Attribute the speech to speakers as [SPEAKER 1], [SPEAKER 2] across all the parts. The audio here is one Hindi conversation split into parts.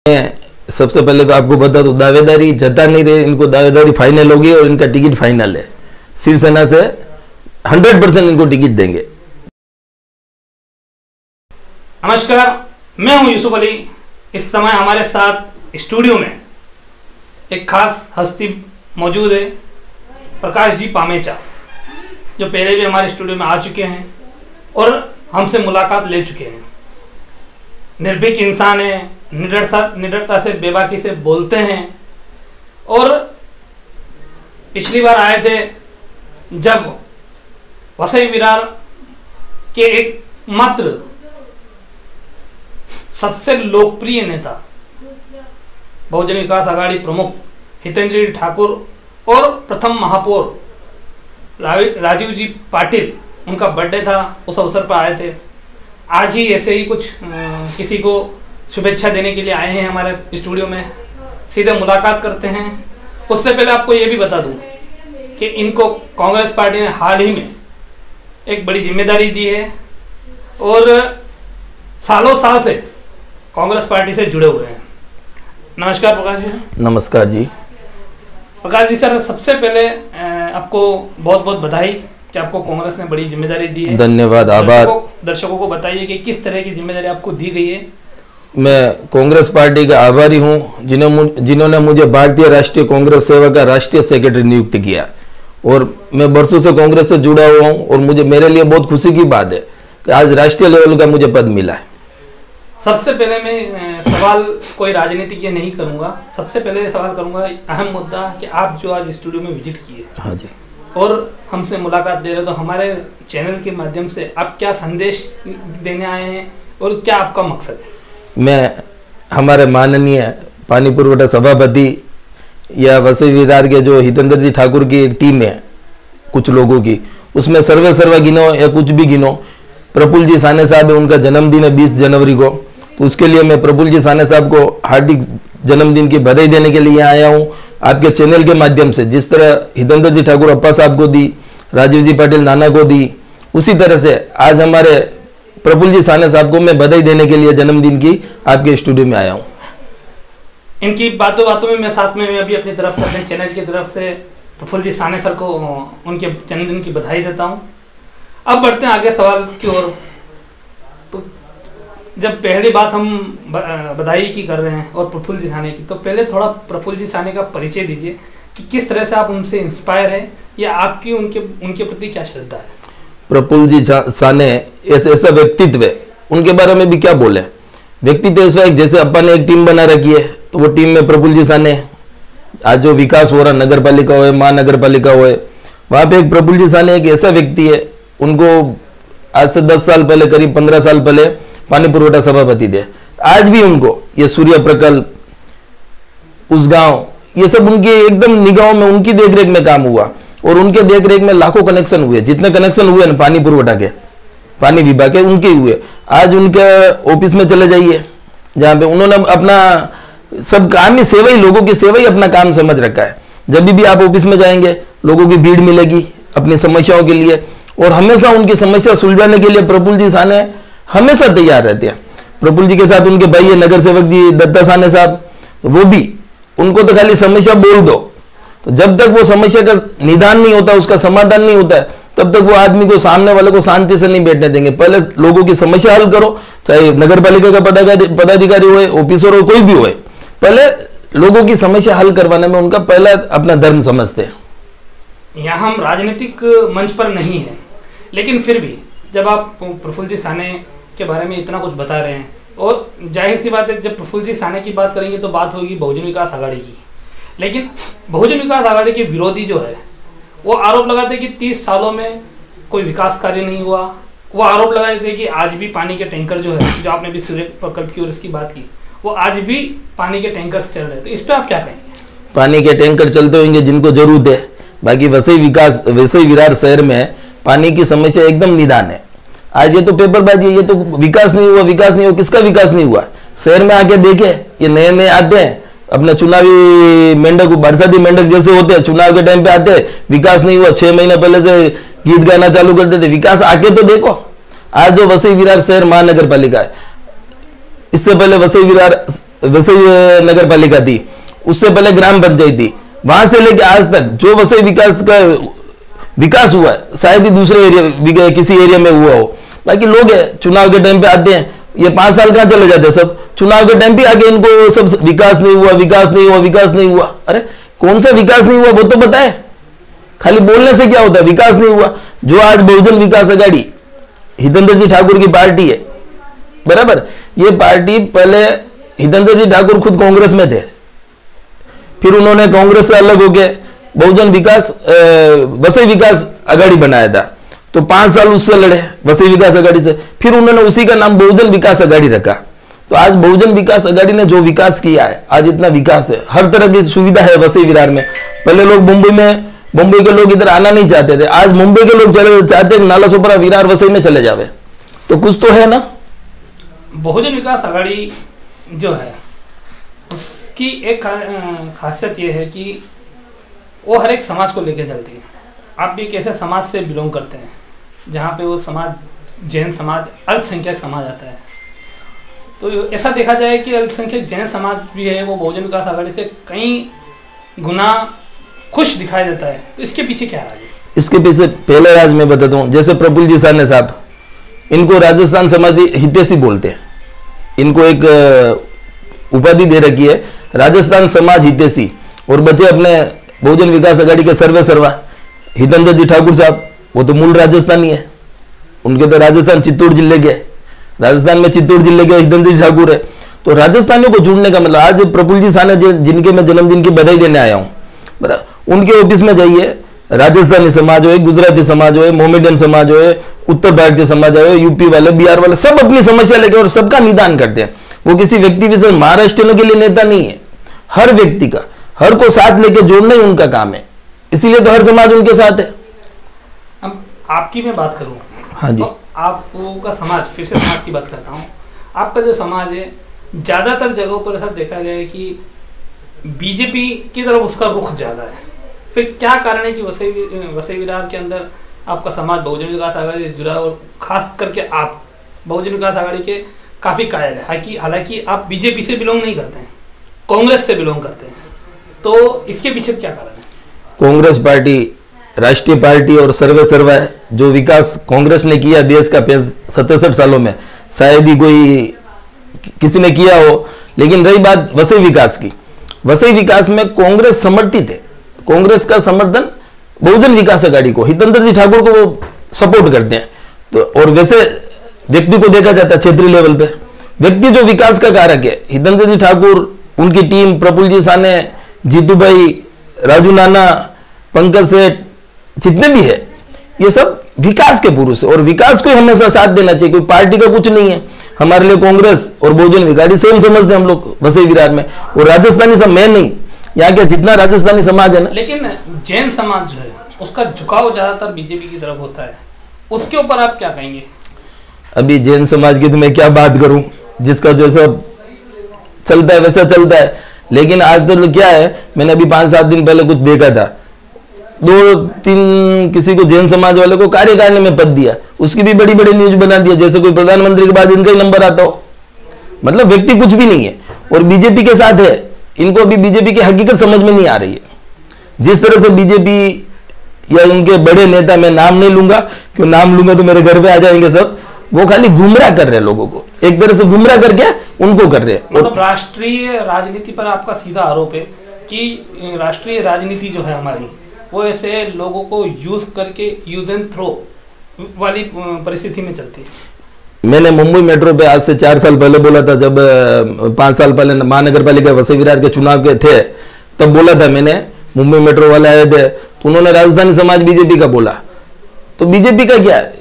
[SPEAKER 1] सबसे पहले तो आपको बता दो, दावेदारी जता नहीं रहे, इनको दावेदारी फाइनल होगी और इनका टिकट फाइनल है। शिवसेना से 100% इनको टिकट देंगे।
[SPEAKER 2] नमस्कार, मैं हूं यूसुफ अली। इस समय हमारे साथ स्टूडियो में एक खास हस्ती मौजूद है, प्रकाश जी पामेचा, जो पहले भी हमारे स्टूडियो में आ चुके हैं और हमसे मुलाकात ले चुके हैं। निर्भीक इंसान है, निडरता से बेबाकी से बोलते हैं और पिछली बार आए थे जब वसई विरार के एक मात्र सबसे लोकप्रिय नेता बहुजन विकास आघाड़ी प्रमुख हितेंद्र ठाकुर और प्रथम महापौर राजीव जी पाटिल, उनका बर्थडे था, उस अवसर पर आए थे। आज ही ऐसे ही कुछ किसी को शुभेच्छा देने के लिए आए हैं हमारे स्टूडियो में। सीधे मुलाकात करते हैं। उससे पहले आपको ये भी बता दूं कि इनको कांग्रेस पार्टी ने हाल ही में एक बड़ी जिम्मेदारी दी है और सालों साल से कांग्रेस पार्टी से जुड़े हुए हैं। नमस्कार प्रकाश जी।
[SPEAKER 1] नमस्कार जी।
[SPEAKER 2] प्रकाश जी सर, सबसे पहले आपको बहुत बहुत बधाई कि आपको कांग्रेस ने बड़ी जिम्मेदारी दी है।
[SPEAKER 1] धन्यवाद, आभार।
[SPEAKER 2] दर्शकों को बताइए कि किस तरह की जिम्मेदारी आपको दी गई है।
[SPEAKER 1] मैं कांग्रेस पार्टी का आभारी हूं जिन्होंने मुझे भारतीय राष्ट्रीय कांग्रेस सेवा का राष्ट्रीय सेक्रेटरी नियुक्त किया और मैं बरसों से कांग्रेस से जुड़ा हुआ हूं और मेरे लिए बहुत खुशी की बात है कि आज राष्ट्रीय लेवल का मुझे पद मिला है।
[SPEAKER 2] सबसे पहले मैं सवाल कोई राजनीतिक नहीं करूंगा, सबसे पहले सवाल करूंगा अहम मुद्दा कि आप जो आज स्टूडियो में विजिट किए,
[SPEAKER 1] हाँ जी,
[SPEAKER 2] और हमसे मुलाकात दे रहे हो, तो हमारे चैनल के माध्यम से आप क्या संदेश देने आए हैं और क्या आपका मकसद है? मैं
[SPEAKER 1] हमारे माननीय पानी पुरवठा सभापति या वसई विरार के जो हितेंद्र जी ठाकुर की एक टीम है कुछ लोगों की, उसमें सर्वे गिनो या कुछ भी गिनो, प्रफुल्ल जी साने साहब है, उनका जन्मदिन है 20 जनवरी को, तो उसके लिए मैं प्रफुल्ल जी साने साहब को हार्दिक जन्मदिन की बधाई देने के लिए आया हूँ आपके चैनल के माध्यम से। जिस तरह हितेंद्र जी ठाकुर अप्पा साहब को दी, राजीव जी पाटिल नाना को दी, उसी तरह से आज हमारे प्रफुल्ल जी साने साहब को मैं बधाई देने के लिए जन्मदिन की आपके स्टूडियो में आया हूँ।
[SPEAKER 2] इनकी बातों में मैं साथ में अभी अपनी तरफ से, अपने चैनल की तरफ से प्रफुल्ल जी साने सर को उनके जन्मदिन की बधाई देता हूँ। अब बढ़ते हैं आगे सवाल की ओर। तो जब पहली बात हम बधाई की कर रहे हैं और प्रफुल्ल जी साने की, तो पहले थोड़ा प्रफुल्ल जी साने का परिचय दीजिए कि किस तरह से आप उनसे इंस्पायर हैं या आपकी उनके प्रति क्या श्रद्धा है।
[SPEAKER 1] प्रफुल्ल जी साने ऐसा व्यक्तित्व है, उनके बारे में भी क्या बोले। व्यक्तित्व ऐसा है, जैसे अपन ने एक टीम बना रखी है तो वो टीम में प्रफुल्ल जी साने, आज जो विकास हो रहा नगर पालिका हो, महानगर पालिका हो, वहां पे एक प्रफुल्ल जी साने एक ऐसा व्यक्ति है, उनको आज से 10 साल पहले, करीब 15 साल पहले पानी पुरवठा सभापति थे। आज भी उनको ये सूर्य प्रकल्प, उस गांव, ये सब उनके एकदम निगाहों में, उनकी देखरेख में काम हुआ और उनके देखरेख में लाखों कनेक्शन हुए। जितने कनेक्शन हुए ना पानी पुरवठा के, पानी विभाग के, उनके हुए। आज उनके ऑफिस में चले जाइए, जहां पे उन्होंने अपना सब काम ही सेवा ही, लोगों की सेवा ही अपना काम समझ रखा है। जब भी आप ऑफिस में जाएंगे लोगों की भीड़ मिलेगी अपनी समस्याओं के लिए, और हमेशा उनकी समस्या सुलझाने के लिए प्रफुल्ल जी साने हमेशा तैयार रहते हैं। प्रफुल्ल जी के साथ उनके भाई है नगर सेवक जी दत्ता साने साहब, तो वो भी, उनको तो खाली समस्या बोल दो, तो जब तक वो समस्या का निदान नहीं होता, उसका समाधान नहीं होता है, तब तक वो आदमी को, सामने वाले को शांति से नहीं बैठने देंगे। पहले लोगों की समस्या हल करो, चाहे नगर पालिका का पदाधिकारी हो, ऑफिसर हो, कोई भी हो, पहले लोगों की समस्या हल करवाने में उनका पहला अपना धर्म समझते हैं।
[SPEAKER 2] यहाँ हम राजनीतिक मंच पर नहीं है, लेकिन फिर भी जब आप प्रफुल्ल जी साने के बारे में इतना कुछ बता रहे हैं, और जाहिर सी बात है जब प्रफुल्ल जी साने की बात करेंगे तो बात होगी बहुजन विकास आघाड़ी की। लेकिन बहुजन विकास आघाड़ी के विरोधी जो है वो आरोप लगाते कि 30 सालों में कोई विकास कार्य नहीं हुआ। वो आरोप लगाए थे कि आज भी पानी के टैंकर जो है, जो आपने भी सूर्य प्रकल्प की और इसकी बात की, वो आज भी पानी के टैंकर चल रहे हैं। तो इस पर आप क्या कहेंगे?
[SPEAKER 1] पानी के टैंकर चलते होंगे जिनको जरूरत है, बाकी वसई विरार शहर में पानी की समस्या एकदम निदान है। आज ये तो पेपरबाजी है, ये तो विकास नहीं हुआ, किसका विकास नहीं हुआ? शहर में आके देखे, ये नए आते हैं, अपने चुनावी मेंढक, बरसाती मेंढक जैसे होते हैं, चुनाव के टाइम पे आते हैं, विकास नहीं हुआ, 6 महीने पहले से गीत गाना चालू कर देते। विकास आके तो देखो। आज जो वसई विरार शहर महानगर पालिका है, इससे पहले वसई नगर पालिका थी, उससे पहले ग्राम पंचायत थी, वहां से लेके आज तक जो वसई विकास हुआ है शायद ही दूसरे एरिया किसी एरिया में हुआ हो। बाकी लोग है चुनाव के टाइम पे आते हैं, ये 5 साल कहां चले जाते हैं, सब चुनाव के टाइम पे आके इनको सब विकास नहीं हुआ, विकास नहीं हुआ, विकास नहीं हुआ। अरे कौन सा विकास नहीं हुआ वो तो बताए, खाली बोलने से क्या होता है, विकास नहीं हुआ। जो आज बहुजन विकास आघाड़ी हितेंद्र जी ठाकुर की पार्टी है, बराबर, ये पार्टी पहले हितेंद्र जी ठाकुर खुद कांग्रेस में थे, फिर उन्होंने कांग्रेस से अलग होके बहुजन विकास वसई विकास आघाड़ी बनाया था, तो 5 साल उससे लड़े वसई विकास आघाड़ी से, फिर उन्होंने उसी का नाम बहुजन विकास आघाड़ी रखा। तो आज बहुजन विकास आघाड़ी ने जो विकास किया है, आज इतना विकास है, हर तरह की सुविधा है वसई विरार में। पहले लोग मुंबई के लोग इधर आना नहीं चाहते थे, आज मुंबई के लोग चले चाहते हैं नाला सोपरा विरार वसई में चले जावे, तो कुछ तो है ना।
[SPEAKER 2] बहुजन विकास आघाड़ी जो है उसकी एक खासियत ये है कि वो हर एक समाज को लेकर चलती है। आप भी एक ऐसे समाज से बिलोंग करते हैं जहाँ पे वो समाज जैन समाज, अल्पसंख्यक समाज आता है, तो ऐसा देखा जाए कि अल्पसंख्यक जैन समाज भी है वो बहुजन विकास आघाड़ी से कई गुना खुश दिखाई देता है। तो इसके पीछे क्या राज है?
[SPEAKER 1] इसके पीछे पहले राज मैं बताता हूँ। जैसे प्रफुल्ल जी साने साहब, इनको राजस्थान समाजी हितैषी बोलते हैं, इनको एक उपाधि दे रखी है राजस्थान समाज हितैषी, और बचे अपने बहुजन विकास आघाड़ी के सर्वा हितेंद्र जी ठाकुर साहब, वो तो मूल राजस्थानी है, उनके तो राजस्थान चित्तौड़ जिले के, राजस्थान में चित्तौड़ जिले के हितेंद्र जी ठाकुर है। तो राजस्थानियों को जुड़ने का मतलब, आज प्रफुल्ल जी साने जिनके मैं जन्मदिन की बधाई देने आया हूँ, उनके ऑफिस में जाइए, राजस्थानी समाज हो, गुजराती समाज हो, मोमेडियन समाज हो, उत्तर भारतीय समाज हो, यूपी वाले, बिहार वाले, सब अपनी समस्या लेके और सबका निदान करते हैं। वो किसी व्यक्ति विशेष महाराष्ट्रियों के लिए नेता नहीं है, हर व्यक्ति का, हर को साथ लेके जोड़ना ही उनका काम है, इसीलिए तो हर समाज उनके साथ है।
[SPEAKER 2] अब आपकी मैं बात करूं,
[SPEAKER 1] हाँ जी,
[SPEAKER 2] तो आपका समाज, फिर से समाज की बात करता हूं, आपका जो समाज है ज्यादातर जगहों पर ऐसा देखा गया है कि बीजेपी की तरफ उसका रुख ज्यादा है। फिर क्या कारण है कि वसई विरार के अंदर आपका समाज बहुजन विकास आघाड़ी से जुड़ा, और खास करके आप बहुजन विकास आघाड़ी के काफी कायल है, हालांकि आप बीजेपी से बिलोंग नहीं करते हैं, कांग्रेस से बिलोंग करते हैं, तो इसके पीछे क्या कारण है?
[SPEAKER 1] कांग्रेस पार्टी राष्ट्रीय पार्टी और सर्वा है। जो विकास कांग्रेस ने किया देश का 67 सालों में, शायद ही कोई किसी ने किया हो। लेकिन रही बात वसई विकास की, वसई विकास में कांग्रेस समर्थित है, कांग्रेस का समर्थन बहुजन विकास आघाड़ी को, हितेंद्र जी ठाकुर को वो सपोर्ट करते हैं। तो और वैसे व्यक्ति को देखा जाता है क्षेत्रीय लेवल पे, व्यक्ति जो विकास का कारक है, हितेंद्र जी ठाकुर, उनकी टीम, प्रफुल्ल जी साने, जीतू भाई, राजू नाना, पंकज सेठ, जितने भी है, ये सब विकास के पुरुष है, और विकास को हमेशा साथ देना चाहिए। कोई पार्टी का कुछ नहीं है, हमारे लिए कांग्रेस और बहुजन विकास सेम समझते हैं हम लोग वसई विरार में। और राजस्थानी सब मैं नहीं, यहाँ के जितना राजस्थानी समाज है ना,
[SPEAKER 2] लेकिन जैन समाज जो है उसका झुकाव ज्यादातर बीजेपी की तरफ होता है, उसके ऊपर आप क्या कहेंगे?
[SPEAKER 1] अभी जैन समाज की तो मैं क्या बात करूं, जिसका जैसा चलता है वैसा चलता है। लेकिन आज तो क्या है, मैंने अभी 5-7 दिन पहले कुछ देखा था, 2-3 किसी को जैन समाज वाले को कार्यकारिणी में पद दिया, उसकी भी बड़ी बड़ी न्यूज बना दिया, जैसे कोई प्रधानमंत्री के बाद इनका ही नंबर आता हो। मतलब व्यक्ति कुछ भी नहीं है और बीजेपी के साथ है। इनको अभी बीजेपी की हकीकत समझ में नहीं आ रही है। जिस तरह से बीजेपी या उनके बड़े नेता, मैं नाम नहीं लूंगा, क्यों नाम लूंगा तो मेरे घर पे आ जाएंगे सब, वो खाली गुमराह कर रहे हैं लोगों को, एक तरह से गुमराह करके उनको कर रहे हैं।
[SPEAKER 2] मतलब राष्ट्रीय राजनीति पर आपका सीधा आरोप है कि राष्ट्रीय राजनीति जो है हमारी, वो ऐसे लोगों को यूज एंड थ्रो वाली परिस्थिति में चलती है।
[SPEAKER 1] मैंने मुंबई मेट्रो पे आज से 4 साल पहले बोला था, जब 5 साल पहले महानगर पालिका वसई विरार के चुनाव के थे, तब बोला था मैंने, मुंबई मेट्रो वाले आए थे तो उन्होंने राजस्थानी समाज बीजेपी का बोला। तो बीजेपी का क्या है,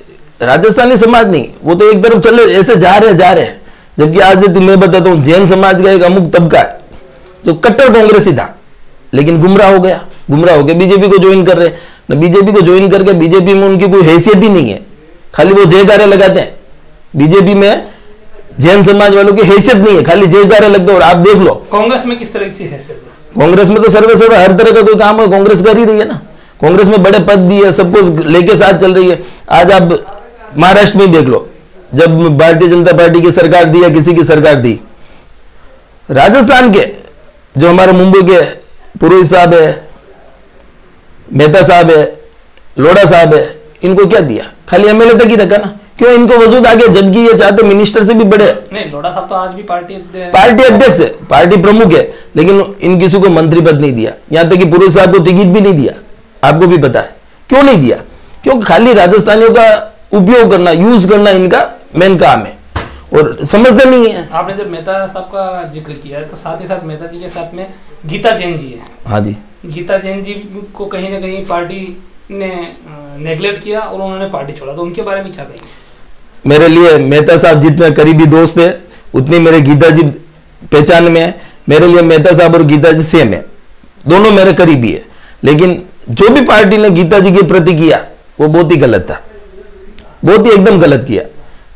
[SPEAKER 1] राजस्थानी समाज नहीं, वो तो एक तरफ चले ऐसे जा रहे हैं। जबकि आज मैं बताता हूँ, जैन समाज का एक अमुक तबका है जो कट्टर कांग्रेसी था, लेकिन गुमराह हो गया बीजेपी को ज्वाइन कर रहे हैं। बीजेपी को ज्वाइन करके बीजेपी में उनकी कोई हैसियत ही नहीं है, खाली वो जयकारे लगाते हैं। बीजेपी में जैन समाज वालों की हैसियत नहीं है, खाली जयकारे लगते हैं। और आप देख लो
[SPEAKER 2] कांग्रेस में किस तरह की हैसियत है?
[SPEAKER 1] कांग्रेस में तो सर्वे हर तरह का कोई काम है कांग्रेस कर ही रही है ना। कांग्रेस में बड़े पद दिए, सबको लेके साथ चल रही है। आज आप महाराष्ट्र में देख लो, जब भारतीय जनता पार्टी की सरकार दी या किसी की सरकार दी, राजस्थान के जो हमारे मुंबई के पुरोहित साहब है, मेहता साहब है, लोढ़ा साहब है, इनको क्या दिया? खाली एमएलए तक ही रखा ना। क्यों इनको वजूद आ गया? जबकि ये चाहते मिनिस्टर से भी बड़े।
[SPEAKER 2] नहीं, लोढ़ा साहब तो आज भी पार्टी
[SPEAKER 1] अध्यक्ष है, पार्टी प्रमुख है, लेकिन इन किसी को मंत्री पद नहीं दिया। यहां तक कि पुरोहित साहब को टिकट भी नहीं दिया। आपको भी पता है क्यों नहीं दिया? क्योंकि खाली राजस्थानियों का उपयोग करना, यूज करना इनका मेन काम है और समझते नहीं है।
[SPEAKER 2] आपने जब मेहता साहब का जिक्र किया है तो साथ ही साथ मेहता जी के साथ में गीता जैन जी है।
[SPEAKER 1] हाँ जी,
[SPEAKER 2] गीता जैन जी को कहीं ना कहीं पार्टी ने नेग्लेक्ट किया और उन्होंने पार्टी छोड़ा, तो उनके बारे में क्या कहेंगे?
[SPEAKER 1] मेरे लिए मेहता साहब जितने करीबी दोस्त है उतनी मेरे गीता जी पहचान में है। मेरे लिए मेहता साहब और गीता जी सेम है, दोनों मेरे करीबी है। लेकिन जो भी पार्टी ने गीता जी के प्रति किया वो बहुत ही गलत था, बहुत ही एकदम गलत किया।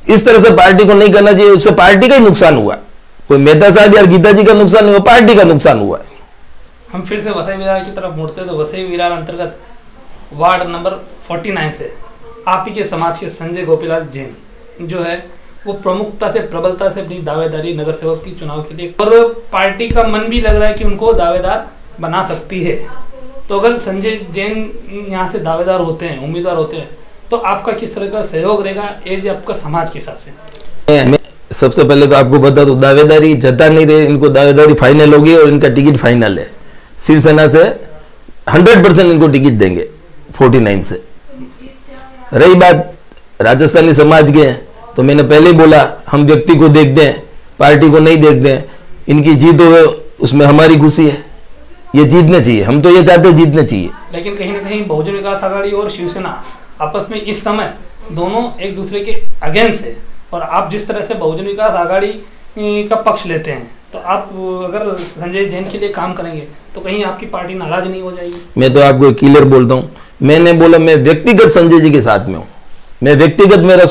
[SPEAKER 1] इस तरह से पार्टी को नहीं करना चाहिए, उससे पार्टी का ही नुकसान हुआ। कोई मेहता साहब या गीता जी का नुकसान नहीं हुआ, पार्टी का नुकसान हुआ।
[SPEAKER 2] हम फिर से वसई विरार की तरफ मुड़ते तो वसई विरार अंतर्गत वार्ड नंबर 49 से आप ही के समाज के संजय गोपीलाल जैन जो है वो प्रमुखता से, प्रबलता से अपनी दावेदारी नगर सेवक की चुनाव के लिए, और पार्टी का मन भी लग रहा है कि उनको दावेदार बना सकती है। तो अगर संजय जैन यहाँ से दावेदार होते हैं, उम्मीदवार होते हैं, तो आपका किस तरह का सहयोग रहेगा एज आपका समाज के हिसाब से?
[SPEAKER 1] मैं सबसे पहले तो आपको बता दो, दावेदारी जता नहीं रहे, इनको दावेदारी फाइनल होगी और इनका टिकट फाइनल है। शिवसेना से 100% इनको टिकट देंगे 49 से। रही बात राजस्थानी समाज के, तो मैंने पहले ही बोला हम व्यक्ति को देखते हैं, पार्टी को नहीं देखते हैं। इनकी जीत हो उसमें हमारी खुशी है, ये जीतने चाहिए, हम तो ये चाहते हैं जीतने चाहिए।
[SPEAKER 2] लेकिन कहीं ना कहीं बहुजन विकास आघाड़ी और शिवसेना आपस में इस समय दोनों एक दूसरे के अगेंस्ट है, और आप जिस तरह से बहुजन विकास आघाड़ी का पक्ष लेते हैं, तो आप अगर संजय जैन के लिए काम करेंगे तो कहीं आपकी पार्टी नाराज नहीं हो जाएगी?
[SPEAKER 1] मैं तो आपको क्लियर बोलता हूँ, मैंने बोला मैं व्यक्तिगत संजय जी के साथ में हूँ। मैं व्यक्तिगत, मेरा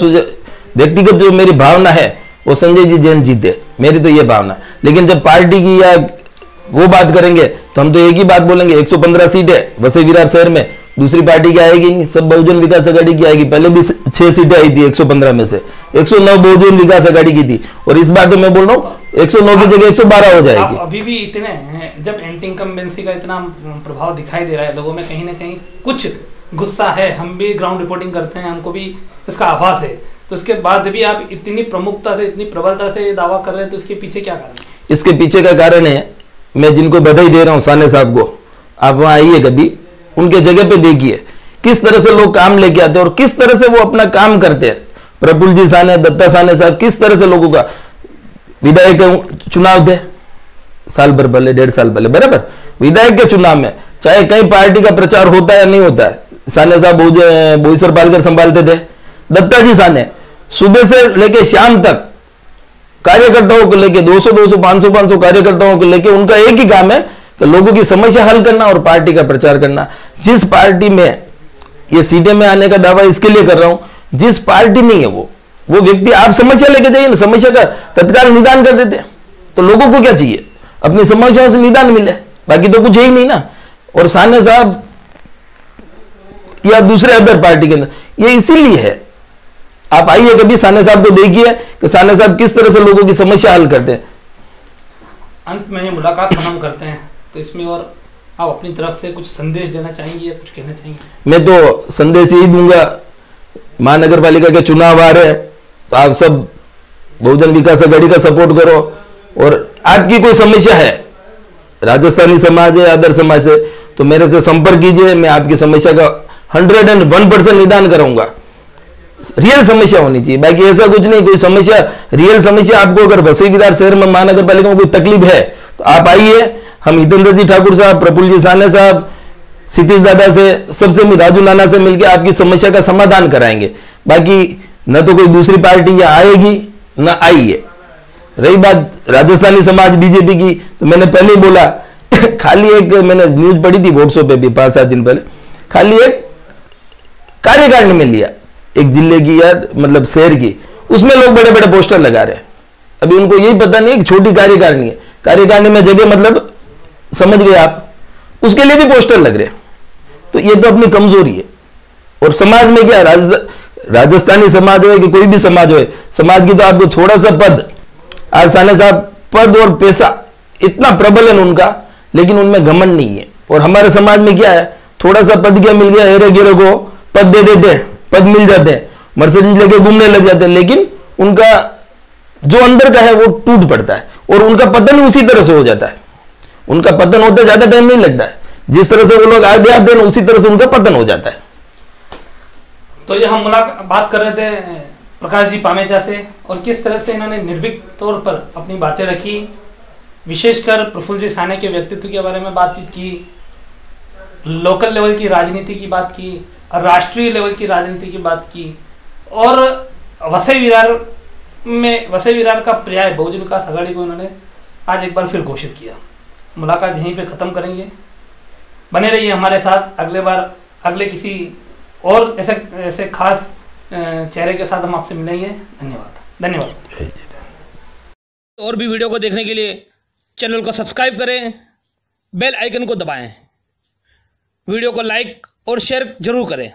[SPEAKER 1] व्यक्तिगत जो मेरी भावना है वो संजय जी जैन जीते, मेरी तो ये भावना। लेकिन जब पार्टी की या वो बात करेंगे तो हम तो एक ही बात बोलेंगे, 115 सीट है वसई विरार शहर में, दूसरी पार्टी की आएगी नहीं, सब बहुजन विकास आघाड़ी की आएगी। पहले भी 6 सीटें आई थी 115 में से, 109 बहुजन विकास आघाड़ी की थी, और इस बार तो मैं बोल रहा हूँ 109 की जगह 112 हो जाएगी।
[SPEAKER 2] आप अभी भी इतने हैं, जब एंटी इनकम्बेंसी का इतना प्रभाव दिखाई दे रहा है लोगों में, कहीं ना कहीं कुछ गुस्सा है, हम भी ग्राउंड रिपोर्टिंग करते हैं, हमको भी इसका आभास है, तो इसके बाद भी आप इतनी प्रमुखता से, इतनी प्रबलता से दावा कर रहे हैं, तो इसके पीछे क्या कारण है?
[SPEAKER 1] इसके पीछे का कारण है, मैं जिनको बधाई दे रहा हूँ साने साहब को, आप वहां आइए कभी, उनके जगह पे देखिए किस तरह से लोग काम लेके आते हैं और किस तरह से वो अपना काम करते हैं। प्रफुल्ल जी साने, दत्ता साने साहब किस तरह से लोगों का विधायक चुनाव थे साल भर पहले, 1.5 साल पहले, बराबर विधायक के चुनाव में चाहे कहीं पार्टी का प्रचार होता है या नहीं होता है, साने साहब बोईसर पालकर संभालते थे। दत्ता जी साने सुबह से लेके शाम तक कार्यकर्ताओं को लेके 200 500 कार्यकर्ताओं को लेके उनका एक ही काम है कि लोगों की समस्या हल करना और पार्टी का प्रचार करना। जिस पार्टी में ये सीटें में आने का दावा इसके लिए कर रहा हूं, जिस पार्टी नहीं है वो व्यक्ति, आप समस्या लेके जाइए ना, समस्या का तत्काल निदान कर देते हैं। तो लोगों को क्या चाहिए? अपनी समस्याओं से निदान मिले, बाकी तो कुछ है ही नहीं ना। और साने साहब या दूसरे अदर पार्टी के अंदर ये इसीलिए है, आप आइए कभी साने साहब को देखिए कि साने साहब किस तरह से लोगों की समस्या हल करते हैं।
[SPEAKER 2] अंत में ये मुलाकात खत्म करते हैं, तो इसमें और आप अपनी तरफ से कुछ संदेश देना चाहेंगे या कुछ कहना चाहेंगे?
[SPEAKER 1] मैं तो संदेश यही दूंगा, महानगर पालिका के चुनाव आ रहे हैं, तो आप सब बहुजन विकास आघाड़ी का सपोर्ट करो, और आपकी कोई समस्या है, राजस्थानी समाज है, अदर समाज से, तो मेरे से संपर्क कीजिए, मैं आपकी समस्या का 101% निदान कराऊंगा। रियल समस्या होनी चाहिए, बाकी ऐसा कुछ नहीं, कोई समस्या, रियल समस्या आपको अगर वसई विरार शहर में महानगर पालिका में कोई तकलीफ है तो आप आइए, हम हितेंद्र जी ठाकुर साहब, प्रफुल्ल जी साने साहब, क्षितिज दादा से, सबसे राजू नाना से मिलकर आपकी समस्या का समाधान कराएंगे। बाकी न तो कोई दूसरी पार्टी यहाँ आएगी न आई है। रही बात राजस्थानी समाज बीजेपी की, तो मैंने पहले ही बोला खाली एक मैंने न्यूज पढ़ी थी व्हाट्सएप पे भी 5-7 दिन पहले, खाली एक कार्यकारिणी में लिया एक जिले की या मतलब शहर की, उसमें लोग बड़े बड़े पोस्टर लगा रहे हैं। अभी उनको यही पता नहीं कि छोटी कार्यकारिणी है, कार्यकारिणी में जगह मतलब समझ गए आप, उसके लिए भी पोस्टर लग रहे हैं। तो ये तो अपनी कमजोरी है। और समाज में क्या, राजस्थानी समाज हो कि कोई भी समाज हो, समाज की तो आपको थोड़ा सा पद, आज साने साहब पद और पैसा इतना प्रबल है उनका, लेकिन उनमें घमंड नहीं है। और हमारे समाज में क्या है, थोड़ा सा पद क्या मिल गया, हेरे गिरे को पद दे देते हैं, पद मिल जाते हैं, मर्सिडीज लेके घूमने लग जाते हैं, लेकिन उनका जो अंदर का है वो टूट पड़ता है और उनका पतन उसी तरह से हो जाता है। उनका पतन होते ज्यादा टाइम नहीं लगता है, जिस तरह से वो लोग आगे आते हैं उसी तरह से उनका पतन हो जाता है।
[SPEAKER 2] तो ये हम बात कर रहे थे प्रकाश जी पामेचा से, और किस तरह से इन्होंने निर्भीक तौर पर अपनी बातें रखी, विशेषकर प्रफुल्ल जी साने के व्यक्तित्व के बारे में बातचीत की, लोकल लेवल की राजनीति की बात की, राष्ट्रीय लेवल की राजनीति की बात की, और वसई विरार का पर्याय बहुजन विकास आघाड़ी को इन्होंने आज एक बार फिर घोषित किया। मुलाकात यहीं पे ख़त्म करेंगे, बने रहिए हमारे साथ। अगले बार अगले किसी और ऐसे खास चेहरे के साथ हम आपसे मिलेंगे। धन्यवाद। और भी वीडियो को देखने के लिए चैनल को सब्सक्राइब करें, बेल आइकन को दबाएं, वीडियो को लाइक और शेयर जरूर करें।